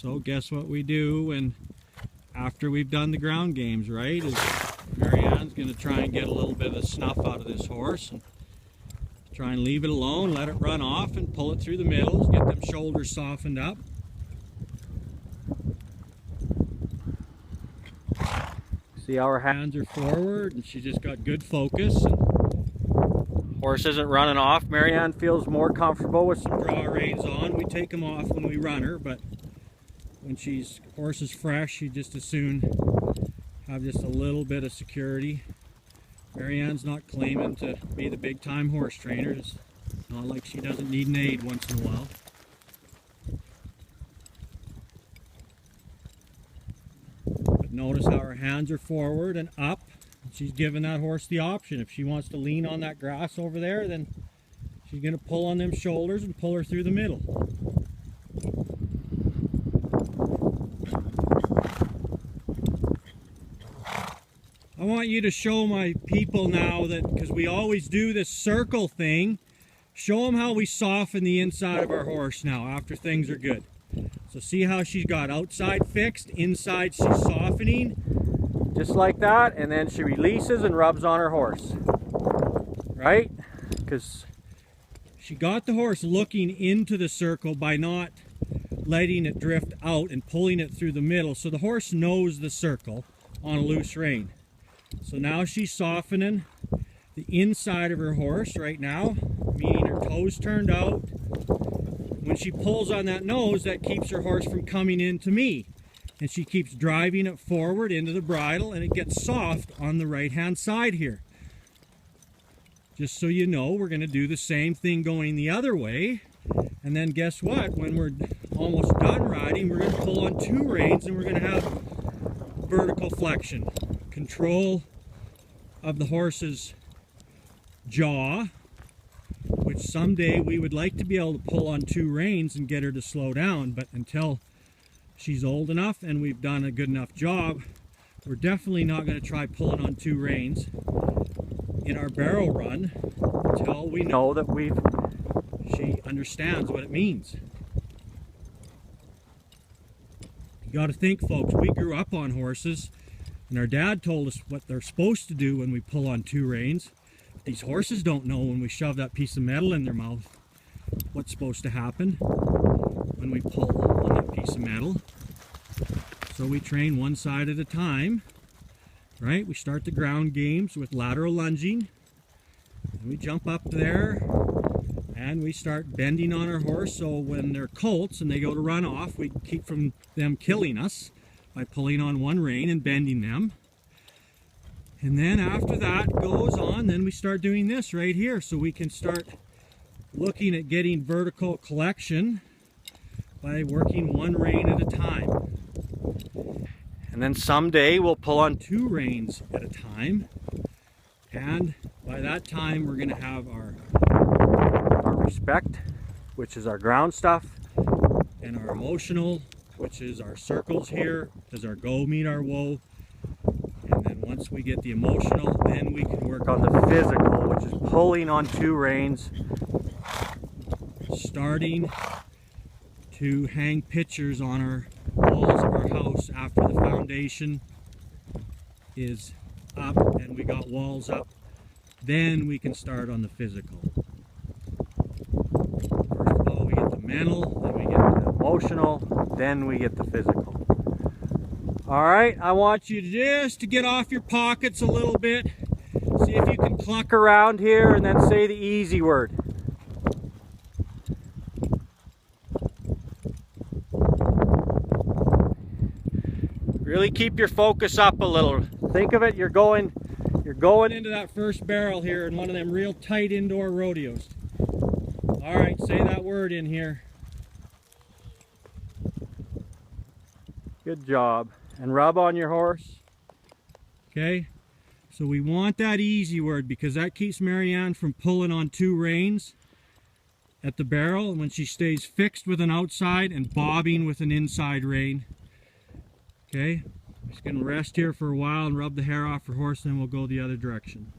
So guess what we do when after we've done the ground games, right? Is Marianne's going to try and get a little bit of the snuff out of this horse and try and leave it alone, let it run off and pull it through the middles, get them shoulders softened up. See how her hands are forward and she just got good focus. And horse isn't running off. Marianne feels more comfortable with some draw reins on. We take them off when we run her, but when horse is fresh, she just as soon have just a little bit of security. Marianne's not claiming to be the big time horse trainer. It's not like she doesn't need an aid once in a while. But notice how her hands are forward and up. She's giving that horse the option. If she wants to lean on that grass over there, then she's going to pull on them shoulders and pull her through the middle. I want you to show my people now that, because we always do this circle thing, show them how we soften the inside of our horse now after things are good. So see how she's got outside fixed, inside she's softening, just like that, and then she releases and rubs on her horse, right? Because she got the horse looking into the circle by not letting it drift out and pulling it through the middle, so the horse knows the circle on a loose rein. So now she's softening the inside of her horse right now, meaning her toes turned out. When she pulls on that nose, that keeps her horse from coming into me. And she keeps driving it forward into the bridle, and it gets soft on the right-hand side here. Just so you know, we're going to do the same thing going the other way. And then guess what? When we're almost done riding, we're going to pull on two reins, and we're going to have vertical flexion. Control of the horse's jaw, which someday we would like to be able to pull on two reins and get her to slow down, but until she's old enough and we've done a good enough job, we're definitely not going to try pulling on two reins in our barrel run until we know that she understands what it means. You got to think, folks, we grew up on horses. And our dad told us what they're supposed to do when we pull on two reins. These horses don't know when we shove that piece of metal in their mouth what's supposed to happen when we pull on that piece of metal. So we train one side at a time, right? We start the ground games with lateral lunging. And we jump up there and we start bending on our horse, so when they're colts and they go to run off, we keep from them killing us by pulling on one rein and bending them. And then after that goes on, then we start doing this right here, so we can start looking at getting vertical collection by working one rein at a time. And then someday we'll pull on two reins at a time, and by that time we're going to have our respect, which is our ground stuff, and our emotional, which is our circles here, is our go, meet our woe. And then once we get the emotional, then we can work on the physical, which is pulling on two reins, starting to hang pictures on our walls of our house after the foundation is up and we got walls up. Then we can start on the physical. First of all, we get the mental, then we get the emotional, then we get the physical. All right, I want you just to get off your pockets a little bit. See if you can cluck around here and then say the easy word. Really keep your focus up a little. Think of it, you're going into that first barrel here in one of them real tight indoor rodeos. All right, say that word in here. Good job. And rub on your horse. Okay, so we want that easy word because that keeps Marianne from pulling on two reins at the barrel when she stays fixed with an outside and bobbing with an inside rein. Okay, I'm just going to rest here for a while and rub the hair off her horse, and then we'll go the other direction.